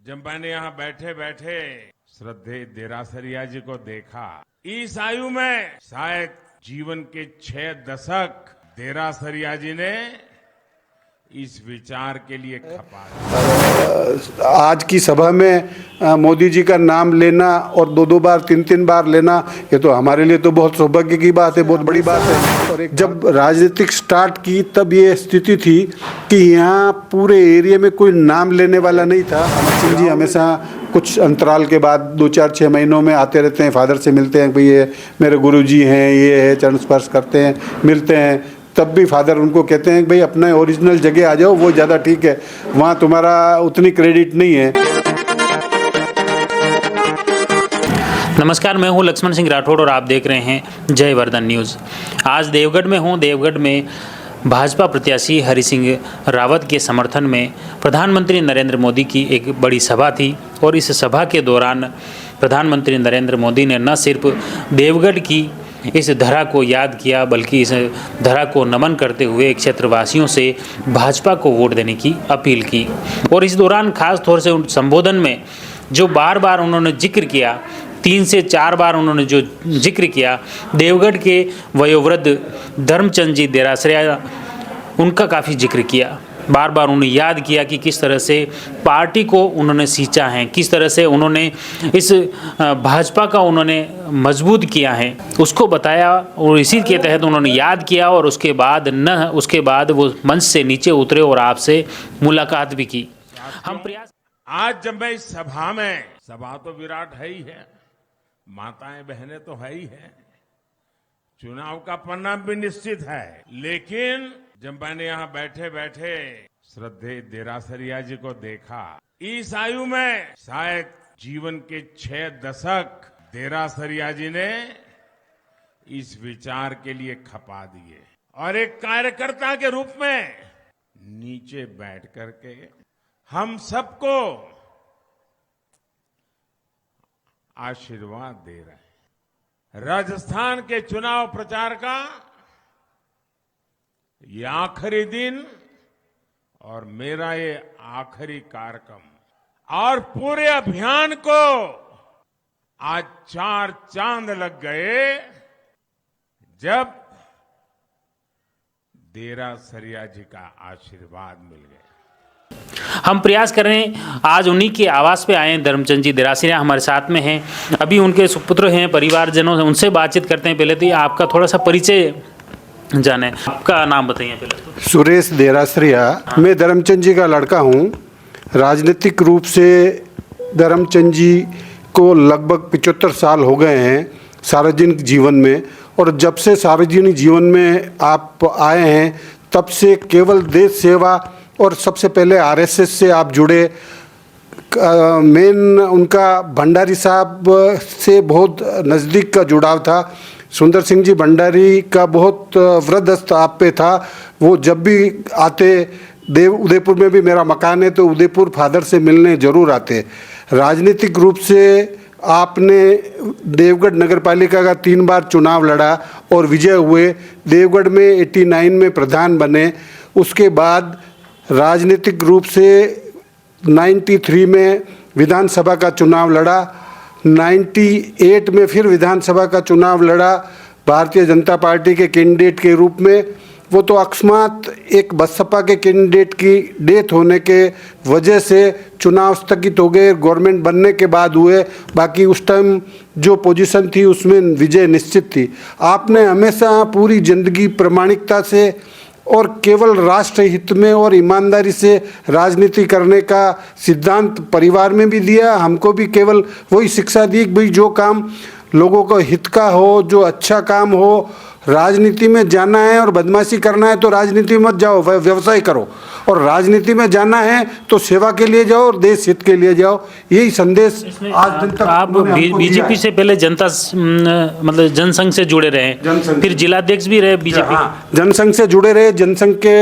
जब मैंने यहाँ बैठे बैठे श्रद्धेय देरासरिया जी को देखा, इस आयु में शायद जीवन के 6 दशक देरासरिया जी ने इस विचार के लिए खपा दिया। आज की सभा में मोदी जी का नाम लेना और 2-2 बार 3-3 बार लेना, ये तो हमारे लिए तो बहुत सौभाग्य की बात है, बहुत बड़ी बात है। और जब राजनीतिक स्टार्ट की तब ये स्थिति थी कि यहाँ पूरे एरिया में कोई नाम लेने वाला नहीं था। अमर सिंह जी हमेशा कुछ अंतराल के बाद 2-4-6 महीनों में आते रहते हैं, फादर से मिलते हैं, भाई ये मेरे गुरुजी हैं, ये है, चरण स्पर्श करते हैं, मिलते हैं। तब भी फादर उनको कहते हैं कि भाई अपने ओरिजिनल जगह आ जाओ, वो ज़्यादा ठीक है, वहाँ तुम्हारा उतनी क्रेडिट नहीं है। नमस्कार, मैं हूं लक्ष्मण सिंह राठौड़ और आप देख रहे हैं जय वर्धन न्यूज़। आज देवगढ़ में हूं। देवगढ़ में भाजपा प्रत्याशी हरि सिंह रावत के समर्थन में प्रधानमंत्री नरेंद्र मोदी की एक बड़ी सभा थी और इस सभा के दौरान प्रधानमंत्री नरेंद्र मोदी ने न सिर्फ देवगढ़ की इस धरा को याद किया बल्कि इस धरा को नमन करते हुए क्षेत्रवासियों से भाजपा को वोट देने की अपील की। और इस दौरान खास तौर से उन संबोधन में जो बार बार उन्होंने जिक्र किया, 3 से 4 बार उन्होंने जो जिक्र किया देवगढ़ के वयोवृद्ध धर्मचंद जी देरासरिया, उनका काफ़ी जिक्र किया। बार बार उन्होंने याद किया कि किस तरह से पार्टी को उन्होंने सींचा है, किस तरह से उन्होंने इस भाजपा का उन्होंने मजबूत किया है, उसको बताया। और इसी के तहत उन्होंने याद किया और उसके बाद वो मंच से नीचे उतरे और आपसे मुलाकात भी की। हम प्रयास आज जब मैं इस सभा तो विराट है ही है, माताएं बहनें तो है ही है, चुनाव का परिणाम भी निश्चित है, लेकिन जब मैंने यहाँ बैठे बैठे श्रद्धेय देरासरिया जी को देखा, इस आयु में शायद जीवन के 6 दशक देरासरिया जी ने इस विचार के लिए खपा दिए और एक कार्यकर्ता के रूप में नीचे बैठ करके हम सबको आशीर्वाद दे रहे हैं। राजस्थान के चुनाव प्रचार का ये आखिरी दिन और मेरा ये आखिरी कार्यक्रम और पूरे अभियान को आज 4 चांद लग गए जब देरासरिया जी का आशीर्वाद मिल गया। हम प्रयास कर रहे हैं, आज उन्हीं के आवास पे आए हैं। धर्मचंद जी देरासरिया हमारे साथ में हैं, अभी उनके सुपुत्र हैं, परिवारजनों से उनसे बातचीत करते हैं। पहले तो आपका थोड़ा सा परिचय जाने, आपका नाम बताइए पहले तो। सुरेश देरासरिया, मैं धर्मचंद जी का लड़का हूँ। राजनीतिक रूप से धर्मचंद जी को लगभग 75 साल हो गए हैं सार्वजनिक जीवन में, और जब से सार्वजनिक जीवन में आप आए हैं तब से केवल देश सेवा और सबसे पहले आरएसएस से आप जुड़े। मेन उनका भंडारी साहब से बहुत नज़दीक का जुड़ाव था। सुंदर सिंह जी भंडारी का बहुत वृद्धस्त आप पे था। वो जब भी आते, उदयपुर में भी मेरा मकान है तो उदयपुर फादर से मिलने जरूर आते। राजनीतिक रूप से आपने देवगढ़ नगर पालिका का 3 बार चुनाव लड़ा और विजय हुए। देवगढ़ में 89 में प्रधान बने। उसके बाद राजनीतिक रूप से 93 में विधानसभा का चुनाव लड़ा, 98 में फिर विधानसभा का चुनाव लड़ा भारतीय जनता पार्टी के कैंडिडेट के रूप में। वो तो अकस्मात एक बसपा के कैंडिडेट की डेथ होने के वजह से चुनाव स्थगित हो गए, गवर्नमेंट बनने के बाद हुए। बाकी उस टाइम जो पोजीशन थी उसमें विजय निश्चित थी। आपने हमेशा पूरी जिंदगी प्रामाणिकता से और केवल राष्ट्र हित में और ईमानदारी से राजनीति करने का सिद्धांत परिवार में भी दिया, हमको भी केवल वही शिक्षा दी कि भाई जो काम लोगों को हित का हो, जो अच्छा काम हो, राजनीति में जाना है और बदमाशी करना है तो राजनीति में मत जाओ, व्यवसाय करो। और राजनीति में जाना है तो सेवा के लिए जाओ और देश हित के लिए जाओ। यही संदेश आज दिन तक आप बीजेपी से पहले जनता मतलब जनसंघ से जुड़े रहे, फिर जिलाध्यक्ष भी रहे बीजेपी। हाँ, जनसंघ से जुड़े रहे, जनसंघ के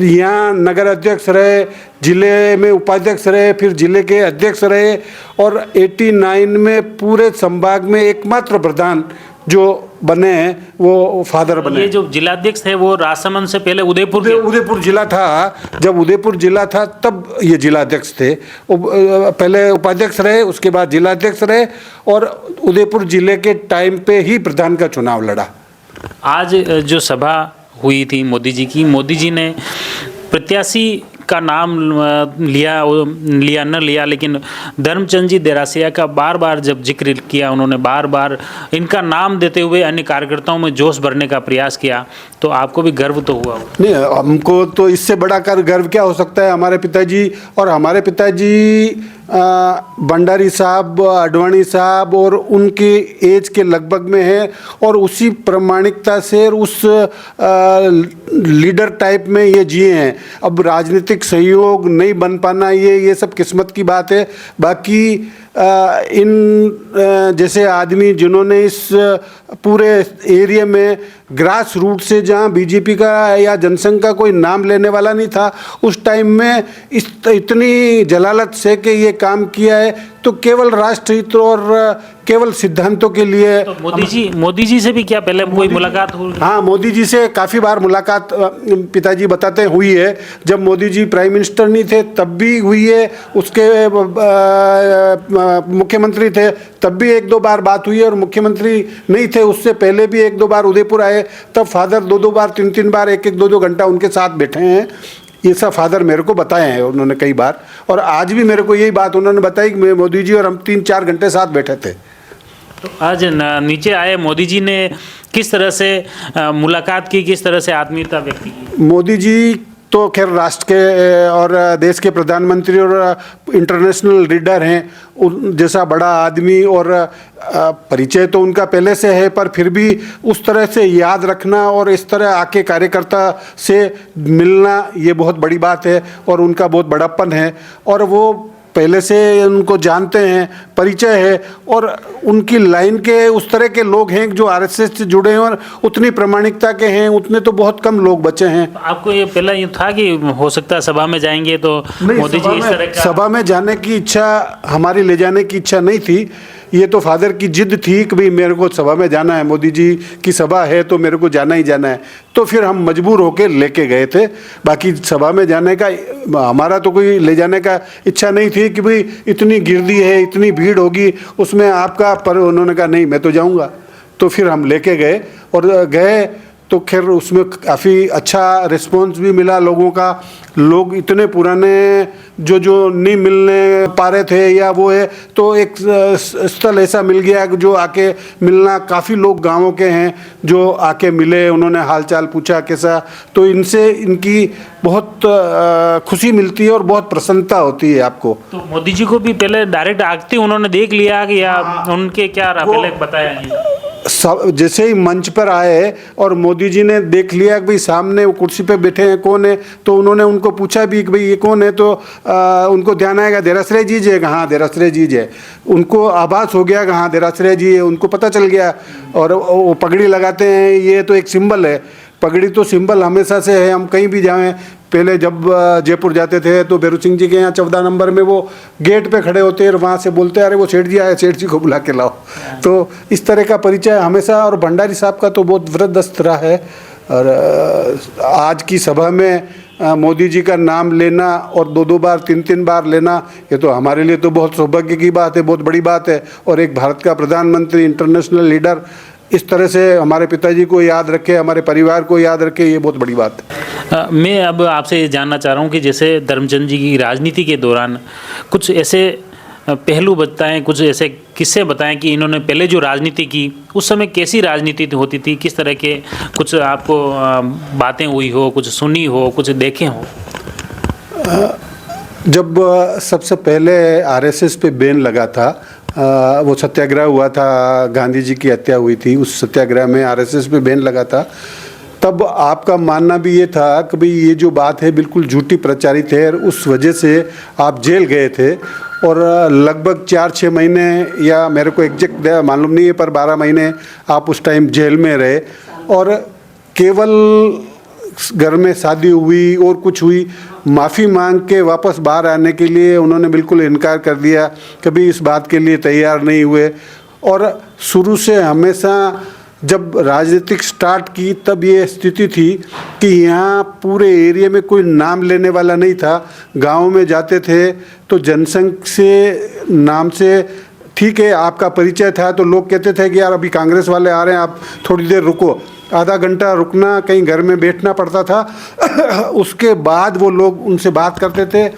यहाँ नगर अध्यक्ष रहे, जिले में उपाध्यक्ष रहे, फिर जिले के अध्यक्ष रहे और 89 में पूरे संभाग में एकमात्र प्रधान जो बने हैं वो फादर बने। ये जो जिलाध्यक्ष थे वो राजसमंद से पहले उदयपुर के उदयपुर जिला था। जब उदयपुर जिला था तब ये जिलाध्यक्ष थे। पहले उपाध्यक्ष रहे, उसके बाद जिलाध्यक्ष रहे और उदयपुर जिले के टाइम पे ही प्रधान का चुनाव लड़ा। आज जो सभा हुई थी मोदी जी की, मोदी जी ने प्रत्याशी का नाम लिया न लिया, लेकिन धर्मचंद जी देरासिया का बार बार जब जिक्र किया, उन्होंने बार बार इनका नाम देते हुए अन्य कार्यकर्ताओं में जोश भरने का प्रयास किया, तो आपको भी गर्व तो हुआ? नहीं, हमको तो इससे बड़ा गर्व क्या हो सकता है। हमारे पिताजी और हमारे पिताजी भंडारी साहब, आडवाणी साहब और उनके एज के लगभग में है और उसी प्रामाणिकता से उस लीडर टाइप में ये जिए हैं। अब राजनीतिक सहयोग नहीं बन पाना ये सब किस्मत की बात है। बाकी इन जैसे आदमी जिन्होंने इस पूरे एरिया में ग्रास रूट से, जहाँ बीजेपी का या जनसंघ का कोई नाम लेने वाला नहीं था, उस टाइम में इतनी जलालत से कि ये काम किया है, तो केवल राष्ट्रहित और केवल सिद्धांतों के लिए। तो मोदी जी से भी क्या पहले कोई मुलाकात हुई? हाँ, मोदी जी से काफ़ी बार मुलाकात पिताजी बताते हुई है। जब मोदी जी प्राइम मिनिस्टर नहीं थे तब भी हुई है, उसके मुख्यमंत्री थे तब भी 1-2 बार बात हुई है, और मुख्यमंत्री नहीं थे उससे पहले भी 1-2 बार उदयपुर आए, तब फादर 2-2 बार 3-3 बार 1-1, 2-2 घंटा उनके साथ बैठे हैं। ये सब फादर मेरे को बताए हैं उन्होंने कई बार, और आज भी मेरे को यही बात उन्होंने बताई कि मोदी जी और हम 3-4 घंटे साथ बैठे थे। तो आज नीचे आए मोदी जी ने किस तरह से मुलाकात की, किस तरह से आत्मीयता व्यक्त की? मोदी जी तो खैर राष्ट्र के और देश के प्रधानमंत्री और इंटरनेशनल लीडर हैं। जैसा बड़ा आदमी और परिचय तो उनका पहले से है, पर फिर भी उस तरह से याद रखना और इस तरह आके कार्यकर्ता से मिलना ये बहुत बड़ी बात है और उनका बहुत बड़ापन है। और वो पहले से उनको जानते हैं, परिचय है, और उनकी लाइन के उस तरह के लोग हैं जो आरएसएस से जुड़े हैं और उतनी प्रामाणिकता के हैं, उतने तो बहुत कम लोग बचे हैं। आपको ये पहले ये था कि हो सकता है सभा में जाएंगे तो मोदी जी इस तरह का? सभा में जाने की इच्छा, हमारी ले जाने की इच्छा नहीं थी। ये तो फादर की जिद थी कि भाई मेरे को सभा में जाना है, मोदी जी की सभा है तो मेरे को जाना ही जाना है। तो फिर हम मजबूर होकर लेके गए थे। बाकी सभा में जाने का हमारा तो कोई ले जाने का इच्छा नहीं थी कि भाई इतनी गिरदी है, इतनी भीड़ होगी उसमें आपका, पर उन्होंने कहा नहीं मैं तो जाऊंगा। तो फिर हम लेके गए और गए तो खैर उसमें काफ़ी अच्छा रिस्पॉन्स भी मिला लोगों का। लोग इतने पुराने जो नहीं मिलने पा रहे थे या वो है, तो एक स्थल ऐसा मिल गया जो आके मिलना। काफ़ी लोग गांवों के हैं जो आके मिले, उन्होंने हालचाल पूछा कैसा, तो इनसे इनकी बहुत खुशी मिलती है और बहुत प्रसन्नता होती है आपको। तो मोदी जी को भी पहले डायरेक्ट आते उन्होंने देख लिया कि या उनके क्या पहले बताया? जैसे ही मंच पर आए और मोदी जी ने देख लिया कि भाई सामने वो कुर्सी पे बैठे हैं कौन है, तो उन्होंने उनको पूछा भी कि भाई ये कौन है, तो उनको ध्यान आएगा देरासरे जी है, हाँ देरासरे जी है। उनको आभास हो गया कि हाँ देरासरे जी है, उनको पता चल गया। और वो पगड़ी लगाते हैं, ये तो एक सिंबल है। पगड़ी तो सिंबल हमेशा से है, हम कहीं भी जाएं। पहले जब जयपुर जाते थे तो भैरू सिंह जी के यहाँ 14 नंबर में वो गेट पे खड़े होते हैं और वहाँ से बोलते अरे वो सेठ जी आए, सेठ जी को बुला के लाओ। तो इस तरह का परिचय हमेशा। और भंडारी साहब का तो बहुत वृद्धस्त रहा है। और आज की सभा में मोदी जी का नाम लेना और 2-2 बार 3-3 बार लेना, ये तो हमारे लिए तो बहुत सौभाग्य की बात है, बहुत बड़ी बात है। और एक भारत का प्रधानमंत्री, इंटरनेशनल लीडर इस तरह से हमारे पिताजी को याद रखे, हमारे परिवार को याद रखे, ये बहुत बड़ी बात है। मैं अब आपसे ये जानना चाह रहा हूँ कि जैसे धर्मचंद जी की राजनीति के दौरान कुछ ऐसे पहलू बताएं, कुछ ऐसे किस्से बताएं कि इन्होंने पहले जो राजनीति की उस समय कैसी राजनीति होती थी, किस तरह के कुछ आपको बातें हुई हो, कुछ सुनी हो, कुछ देखे हो? जब सबसे पहले आरएसएस पे बैन लगा था, वो सत्याग्रह हुआ था, गांधी जी की हत्या हुई थी, उस सत्याग्रह में आरएसएस पे बैन लगा था, तब आपका मानना भी ये था कि भाई ये जो बात है बिल्कुल झूठी प्रचारित है, और उस वजह से आप जेल गए थे। और लगभग 4-6 महीने, या मेरे को एग्जैक्ट मालूम नहीं है, पर 12 महीने आप उस टाइम जेल में रहे। और केवल घर में शादी हुई और कुछ हुई, माफ़ी मांग के वापस बाहर आने के लिए उन्होंने बिल्कुल इनकार कर दिया, कभी इस बात के लिए तैयार नहीं हुए। और शुरू से हमेशा जब राजनीतिक स्टार्ट की तब ये स्थिति थी कि यहाँ पूरे एरिया में कोई नाम लेने वाला नहीं था। गांव में जाते थे तो जनसंघ से नाम से ठीक है आपका परिचय था तो लोग कहते थे कि यार अभी कांग्रेस वाले आ रहे हैं, आप थोड़ी देर रुको। आधा घंटा रुकना, कहीं घर में बैठना पड़ता था। उसके बाद वो लोग उनसे बात करते थे।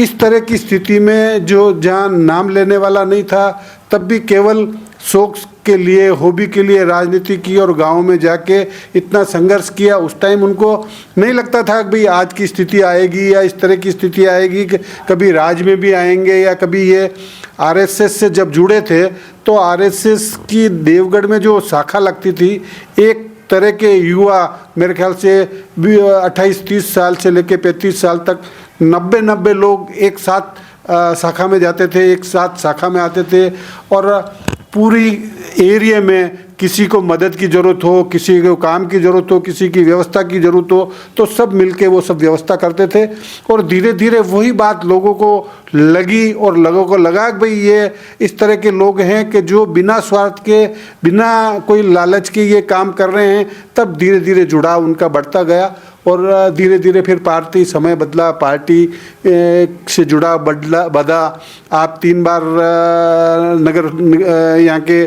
इस तरह की स्थिति में जो जहाँ नाम लेने वाला नहीं था, तब भी केवल शौक के लिए, हॉबी के लिए राजनीति की और गांव में जाके इतना संघर्ष किया। उस टाइम उनको नहीं लगता था कि भाई आज की स्थिति आएगी या इस तरह की स्थिति आएगी कि कभी राज में भी आएंगे या कभी ये आरएसएस से जब जुड़े थे तो आरएसएस की देवगढ़ में जो शाखा लगती थी, एक तरह के युवा मेरे ख्याल से 28-30 साल से लेकर 35 साल तक 90 लोग एक साथ शाखा में जाते थे, एक साथ शाखा में आते थे और पूरी एरिया में किसी को मदद की ज़रूरत हो, किसी को काम की ज़रूरत हो, किसी की व्यवस्था की ज़रूरत हो तो सब मिलके वो सब व्यवस्था करते थे। और धीरे धीरे वही बात लोगों को लगी और लोगों को लगा कि भाई ये इस तरह के लोग हैं कि जो बिना स्वार्थ के, बिना कोई लालच के ये काम कर रहे हैं। तब धीरे धीरे जुड़ाव उनका बढ़ता गया और धीरे धीरे फिर पार्टी समय बदला, पार्टी से जुड़ा बढ़ा। आप 3 बार नगर यहाँ के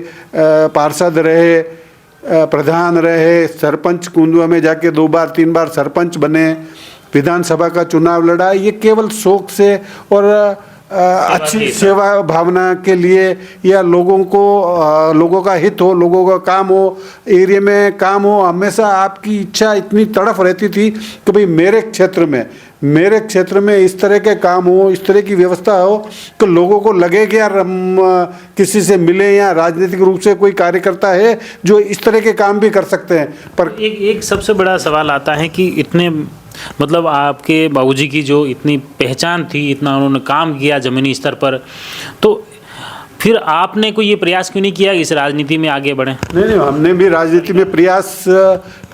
पार्षद रहे, प्रधान रहे, सरपंच कुंदुआ में जाके 2 बार 3 बार सरपंच बने, विधानसभा का चुनाव लड़ा। ये केवल शौक से और अच्छी सेवा भावना के लिए या लोगों का हित हो, लोगों का काम हो, एरिया में काम हो। हमेशा आपकी इच्छा इतनी तड़फ रहती थी कि भाई मेरे क्षेत्र में इस तरह के काम हो, इस तरह की व्यवस्था हो कि लोगों को लगे कि यार हम किसी से मिले या राजनीतिक रूप से कोई कार्यकर्ता है जो इस तरह के काम भी कर सकते हैं। पर एक सबसे बड़ा सवाल आता है कि इतने मतलब आपके बाबूजी की जो इतनी पहचान थी, इतना उन्होंने काम किया ज़मीनी स्तर पर, तो फिर आपने कोई ये प्रयास क्यों नहीं किया इस राजनीति में आगे बढ़ें? नहीं, हमने भी राजनीति में प्रयास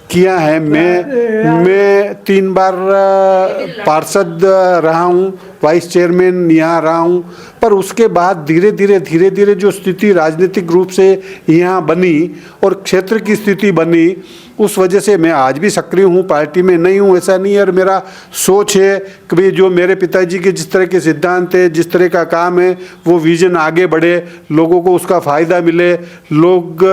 किया है। मैं 3 बार पार्षद रहा हूँ, वाइस चेयरमैन यहाँ रहा हूँ। पर उसके बाद धीरे धीरे जो स्थिति राजनीतिक रूप से यहाँ बनी और क्षेत्र की स्थिति बनी, उस वजह से मैं आज भी सक्रिय हूँ, पार्टी में नहीं हूँ ऐसा नहीं है। और मेरा सोच है कि भाई जो मेरे पिताजी के जिस तरह के सिद्धांत है, जिस तरह का काम है, वो विजन आगे बढ़े, लोगों को उसका फ़ायदा मिले, लोग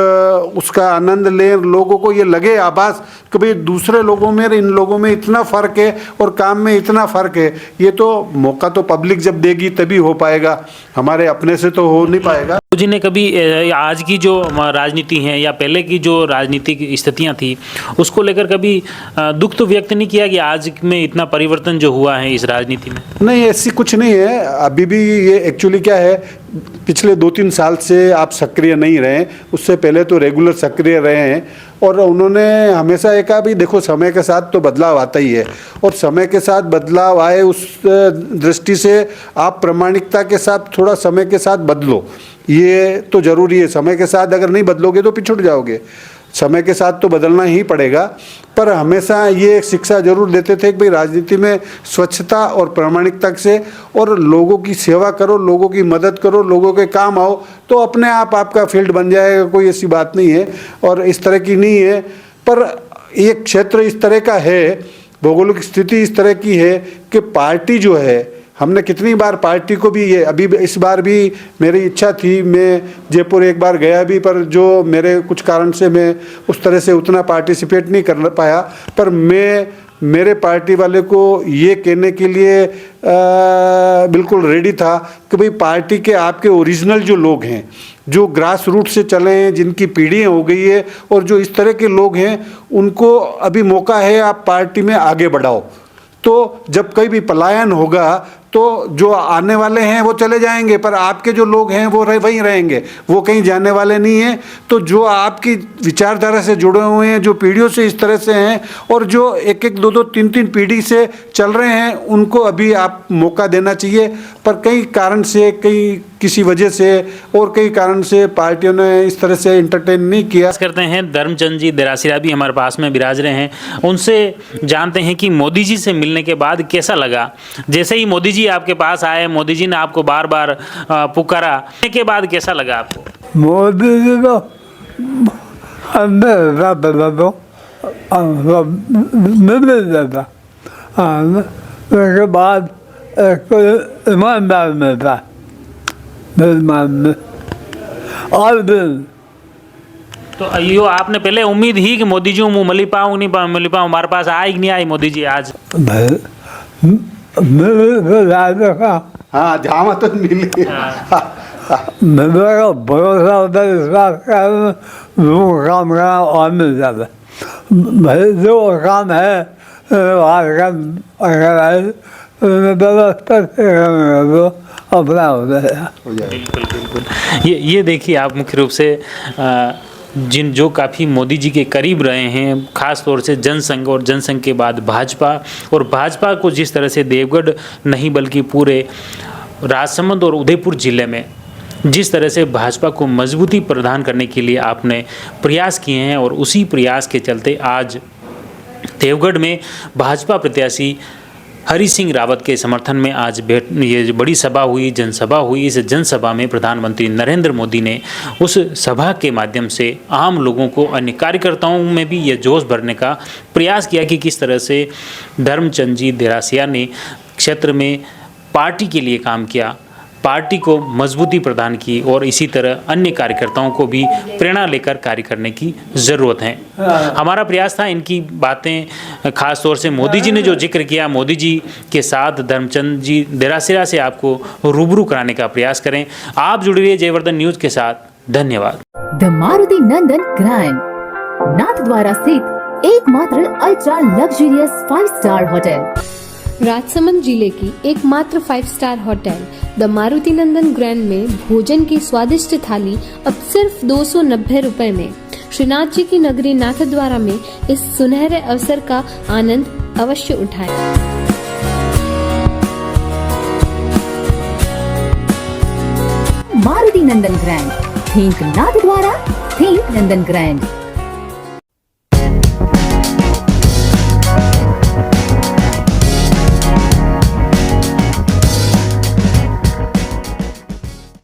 उसका आनंद लें, लोगों को ये लगे आभास कि भाई दूसरे लोगों में इन लोगों में इतना फ़र्क है और काम में इतना फ़र्क है। ये तो मौका तो पब्लिक जब देगी तभी हो पाएगा, हमारे अपने से तो हो नहीं पाएगा। जी ने कभी आज की जो राजनीति है या पहले की जो राजनीतिक स्थितियां थी उसको लेकर कभी दुख तो व्यक्त नहीं किया कि आज में इतना परिवर्तन जो हुआ है इस राजनीति में? नहीं, ऐसी कुछ नहीं है। अभी भी ये एक्चुअली क्या है, पिछले 2-3 साल से आप सक्रिय नहीं रहे, उससे पहले तो रेगुलर सक्रिय रहे हैं। और उन्होंने हमेशा ये कहा भाई देखो समय के साथ तो बदलाव आता ही है और समय के साथ बदलाव आए उस दृष्टि से आप प्रामाणिकता के साथ थोड़ा समय के साथ बदलो, ये तो ज़रूरी है। समय के साथ अगर नहीं बदलोगे तो पिछड़ जाओगे, समय के साथ तो बदलना ही पड़ेगा। पर हमेशा ये शिक्षा जरूर देते थे कि भाई राजनीति में स्वच्छता और प्रामाणिकता से और लोगों की सेवा करो, लोगों की मदद करो, लोगों के काम आओ तो अपने आप आपका फील्ड बन जाएगा। कोई ऐसी बात नहीं है और इस तरह की नहीं है। पर एक क्षेत्र इस तरह का है, भौगोलिक स्थिति इस तरह की है कि पार्टी जो है, हमने कितनी बार पार्टी को भी ये अभी इस बार भी मेरी इच्छा थी, मैं जयपुर एक बार गया भी, पर जो मेरे कुछ कारण से मैं उस तरह से उतना पार्टिसिपेट नहीं कर पाया। पर मैं मेरे पार्टी वाले को ये कहने के लिए बिल्कुल रेडी था कि भाई पार्टी के आपके ओरिजिनल जो लोग हैं, जो ग्रास रूट से चले हैं, जिनकी पीढ़ियाँ हो गई है और जो इस तरह के लोग हैं, उनको अभी मौका है, आप पार्टी में आगे बढ़ाओ। तो जब कहीं भी पलायन होगा तो जो आने वाले हैं वो चले जाएंगे, पर आपके जो लोग हैं वो वहीं रहेंगे, वो कहीं जाने वाले नहीं हैं। तो जो आपकी विचारधारा से जुड़े हुए हैं, जो पीढ़ियों से इस तरह से हैं और जो 1-1, 2-2, 3-3 पीढ़ी से चल रहे हैं, उनको अभी आप मौका देना चाहिए। पर कई कारण से, किसी वजह से और कई कारण से पार्टियों ने इस तरह से एंटरटेन नहीं किया। करते हैं धर्मचंद जी देरासिरा भी हमारे पास में विराज रहे हैं, उनसे जानते हैं कि मोदी जी से मिलने के बाद कैसा लगा। जैसे ही मोदी जी आपके पास आए, मोदी जी ने आपको बार बार पुकारा, के बाद कैसा लगा आपको? मोदी जी तो उसके बाद एक ईमानदार मिलता मेरे मान में और दिन। तो यो आपने पहले उम्मीद ही कि मोदी जी मुँह मिली पाऊँ मिली पाऊँ, हमारे पास आई कि नहीं आई मोदी जी आज? मेरे का हाँ जहाँ तो मिली मेरा भरोसा होता है इस बात का वो काम करना और मिल जाता है। भाई जो काम है अगर है व्यवस्था से अपना होता है। बिल्कुल बिल्कुल। ये देखिए आप मुख्य रूप से जिन जो काफ़ी मोदी जी के करीब रहे हैं, ख़ास तौर से जनसंघ और जनसंघ के बाद भाजपा, और भाजपा को जिस तरह से देवगढ़ नहीं बल्कि पूरे राजसमंद और उदयपुर जिले में जिस तरह से भाजपा को मजबूती प्रदान करने के लिए आपने प्रयास किए हैं, और उसी प्रयास के चलते आज देवगढ़ में भाजपा प्रत्याशी हरि सिंह रावत के समर्थन में आज ये बड़ी सभा हुई, जनसभा हुई। इस जनसभा में प्रधानमंत्री नरेंद्र मोदी ने उस सभा के माध्यम से आम लोगों को, अन्य कार्यकर्ताओं में भी ये जोश भरने का प्रयास किया कि किस तरह से धर्मचंद जी देरासिया ने क्षेत्र में पार्टी के लिए काम किया, पार्टी को मजबूती प्रदान की, और इसी तरह अन्य कार्यकर्ताओं को भी प्रेरणा लेकर कार्य करने की ज़रूरत है। हमारा प्रयास था इनकी बातें, खास तौर से मोदी जी ने जो जिक्र किया, मोदी जी के साथ धर्मचंद जी देरासिया से आपको रूबरू कराने का प्रयास करें। आप जुड़ रहिए जयवर्धन न्यूज़ के साथ। धन्यवाद। The Maruti Nandan grand, Nathdwara स्थित एकमात्र ultra luxurious 5 star hotel, Rajsamand जिले की एकमात्र 5 star hotel the Maruti Nandan grand में भोजन की स्वादिष्ट थाली अब सिर्फ 290 रुपए में। श्रीनाथ जी की नगरी नाथद्वारा में इस सुनहरे अवसर का आनंद अवश्य उठाएं। मारुति नंदन ग्रैंड, थिंक नाथद्वारा, थिंक नंदन ग्रैंड।